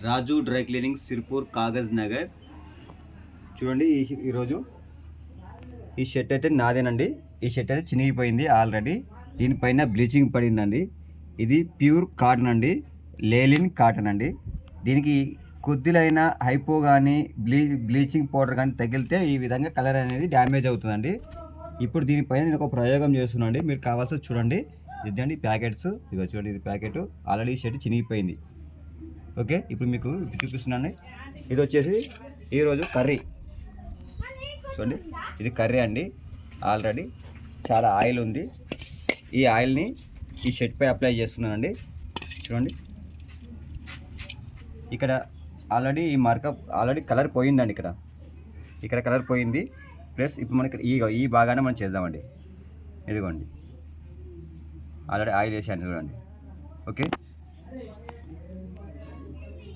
రాజు dry cleaning Sirpur Kagaz Nagar. చూడండి ఈరోజు ఈ షర్ట్ అయితే నాదేనండి. ఈ షర్ట్ అయితే చినిగిపోయింది ఆల్రెడీ. దీనిపైన బ్లీచింగ్ పడిందండి. ఇది ప్యూర్ కాటన్ అండి, లేలిన్ కాటన్ అండి. దీనికి కొద్దిలైన హైపో కానీ బ్లీచింగ్ పౌడర్ కానీ తగిలితే ఈ విధంగా కలర్ అనేది డ్యామేజ్ అవుతుందండి. ఇప్పుడు దీనిపైన నేను ఒక ప్రయోగం చేస్తున్నాను అండి. మీరు కావాల్సి చూడండి. ఇదండి ప్యాకెట్స్. ఇదిగో చూడండి, ఇది ప్యాకెట్. ఆల్రెడీ షర్ట్ చినిగిపోయింది. ఓకే, ఇప్పుడు మీకు చూపిస్తున్నాను. ఇది వచ్చేసి ఈరోజు కర్రీ. చూడండి, ఇది కర్రీ అండి. ఆల్రెడీ చాలా ఆయిల్ ఉంది. ఈ ఆయిల్ని ఈ షర్ట్పై అప్లై చేస్తున్నానండి. చూడండి, ఇక్కడ ఆల్రెడీ ఈ మార్కప్ ఆల్రెడీ కలర్ పోయిందండి. ఇక్కడ కలర్ పోయింది. ప్లస్ ఇప్పుడు మనకి ఈ భాగాన్ని మనం చేద్దామండి. ఇదిగోండి, ఆల్రెడీ ఆయిల్ వేసాను చూడండి.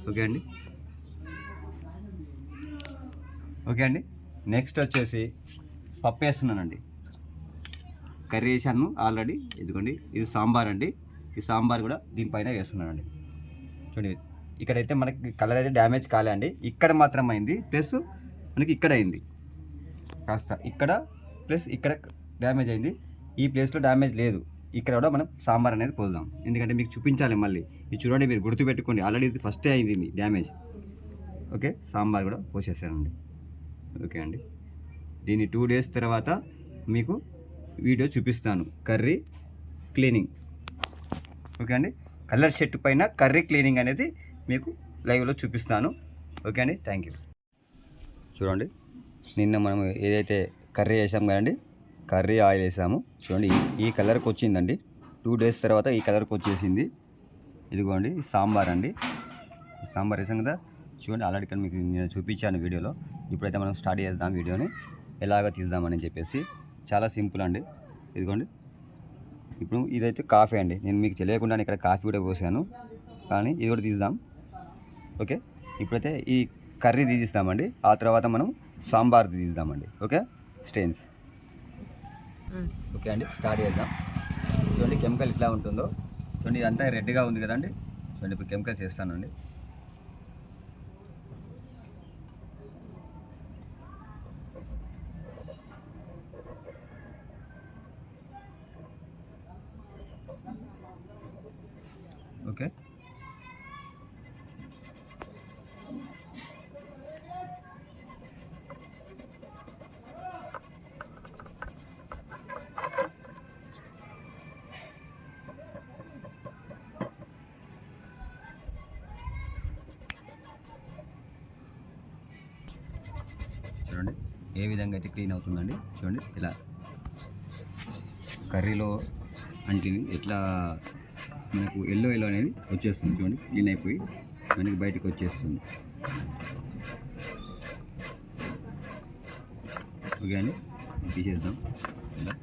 ఓకే అండి. నెక్స్ట్ వచ్చేసి పప్పు వేస్తున్నానండి. కర్రీ వేసాను ఆల్రెడీ. ఇదిగోండి, ఇది సాంబార్ అండి. ఈ సాంబార్ కూడా దీనిపైన వేస్తున్నానండి. చూడండి, ఇక్కడైతే మనకి కలర్ అయితే డ్యామేజ్ కాలే అండి. ఇక్కడ మాత్రం అయింది. ప్లస్ మనకి ఇక్కడ అయింది కాస్త, ఇక్కడ ప్లస్ ఇక్కడ డ్యామేజ్ అయింది. ఈ ప్లేస్లో డ్యామేజ్ లేదు. ఇక్కడ కూడా మనం సాంబార్ అనేది పోద్దాం, ఎందుకంటే మీకు చూపించాలి మళ్ళీ. ఇది చూడండి, మీరు గుర్తుపెట్టుకోండి. ఆల్రెడీ ఇది ఫస్టే అయింది డ్యామేజ్. ఓకే, సాంబార్ కూడా పోసేసానండి. ఓకే అండి, దీన్ని 2 days తర్వాత మీకు వీడియో చూపిస్తాను, కర్రీ క్లీనింగ్. ఓకే అండి, కలర్ షర్ట్ పైన కర్రీ క్లీనింగ్ అనేది మీకు లైవ్లో చూపిస్తాను. ఓకే అండి, థ్యాంక్ యూ. చూడండి, నిన్న మనం ఏదైతే కర్రీ వేసాం కదండి, కర్రీ ఆయిల్ వేసాము. చూడండి, ఈ కలర్కి వచ్చిందండి. 2 days తర్వాత ఈ కలర్కి వచ్చేసింది. ఇదిగోండి సాంబార్ అండి. సాంబార్ వేసాం కదా. చూడండి, ఆల్రెడీ ఇక్కడ మీకు నేను చూపించాను వీడియోలో. ఇప్పుడైతే మనం స్టార్ట్ చేద్దాం వీడియోని, ఎలాగ తీద్దామని చెప్పేసి. చాలా సింపుల్ అండి. ఇదిగోండి, ఇప్పుడు ఇదైతే కాఫీ అండి. నేను మీకు తెలియకుండా ఇక్కడ కాఫీ కూడా పోసాను, కానీ ఇది కూడా తీద్దాం. ఓకే, ఇప్పుడైతే ఈ కర్రీ తీస్తామండి. ఆ తర్వాత మనం సాంబార్ తీద్దామండి. Okay, stains. ఓకే అండి, స్టార్ట్ చేద్దాం. చూడండి, కెమికల్ ఇట్లా ఉంటుందో చూడండి. ఇదంతా రెడ్గా ఉంది కదండి. చూడండి, ఇప్పుడు కెమికల్స్ వేస్తానండి. ఓకే, చూడండి ఏ విధంగా అయితే క్లీన్ అవుతుందండి. చూడండి, ఇలా కర్రీలో అంటే ఎట్లా మనకు ఎల్లో అనేది వచ్చేస్తుంది. చూడండి, క్లీన్ అయిపోయి మనకి బయటకు వచ్చేస్తుంది. ఓకే అండి, తీసేద్దాం. ఇలా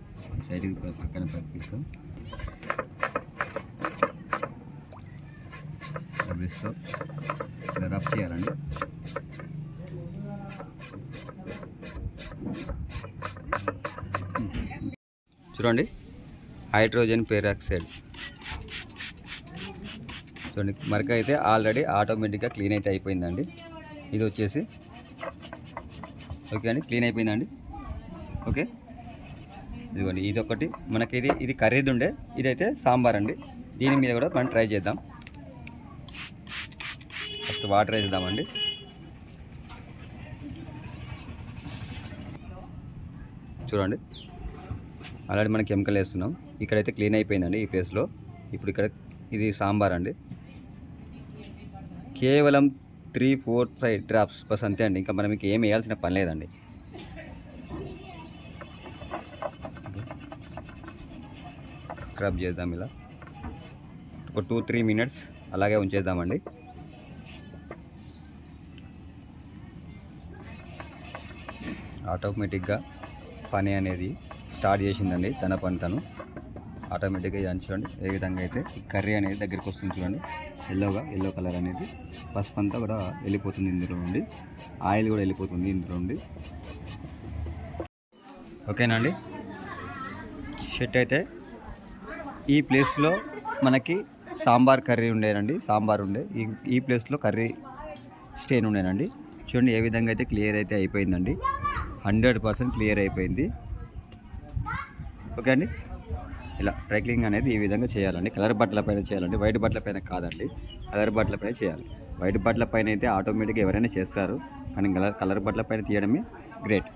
సైడ్కి పక్కన పట్టిస్తాం. బ్రష్తో ఇలా రబ్ చేయాలండి. చూడండి, హైడ్రోజన్ పెరాక్సైడ్. చూడండి, మరక అయితే ఆల్రెడీ ఆటోమేటిక్గా క్లీన్ అయితే అయిపోయిందండి. ఇది వచ్చేసి ఓకే అండి, క్లీన్ అయిపోయిందండి. ఓకే, ఇదిగోండి, ఇది ఒకటి మనకి. ఇది కర్రీది ఉండే, ఇదైతే సాంబార్ అండి. దీని మీద కూడా మనం ట్రై చేద్దాం. ఫస్ట్ వాటర్ వేద్దామండి. చూడండి, ఆల్రెడీ మనం కెమికల్ వేస్తున్నాం. ఇక్కడైతే క్లీన్ అయిపోయిందండి ఈ ప్లేస్లో. ఇప్పుడు ఇక్కడ ఇది సాంబార్ అండి. కేవలం 3, 4, 5 డ్రాప్స్ బస్, అంతే అండి. ఇంకా మనం మీకు ఏం వేయాల్సిన పని లేదండి. స్క్రబ్ చేద్దాం ఇలా ఒక 2-3 minutes అలాగే ఉంచేద్దామండి. ఆటోమేటిక్గా పని అనేది స్టార్ట్ చేసిందండి, తన పని తను ఆటోమేటిక్గా. ఇది చూడండి ఏ విధంగా అయితే ఈ కర్రీ అనేది దగ్గరికి వస్తుంది. చూడండి, ఎల్లో కలర్ అనేది, పసుపు అంతా కూడా వెళ్ళిపోతుంది ఇందులో నుండి, ఆయిల్ కూడా వెళ్ళిపోతుంది ఇందులో నుండి. ఓకేనా అండి, షర్ట్ అయితే ఈ ప్లేస్లో మనకి సాంబార్ కర్రీ ఉండేనండి, సాంబార్ ఉండే ఈ ప్లేస్లో కర్రీ స్టెయిన్ ఉండేనండి. చూడండి ఏ విధంగా అయితే క్లియర్ అయితే అయిపోయిందండి. 100% క్లియర్ అయిపోయింది. ఓకే అండి, ఇలా డ్రై క్లీనింగ్ అనేది ఈ విధంగా చేయాలండి. కలర్ బట్టల పైన చేయాలండి, వైట్ బట్టల పైన కాదండి, కలర్ బట్టల పైన చేయాలి. వైట్ బట్టల పైన అయితే ఆటోమేటిక్గా ఎవరైనా చేస్తారు, కానీ కలర్ బట్టల పైన తీయడమే గ్రేట్.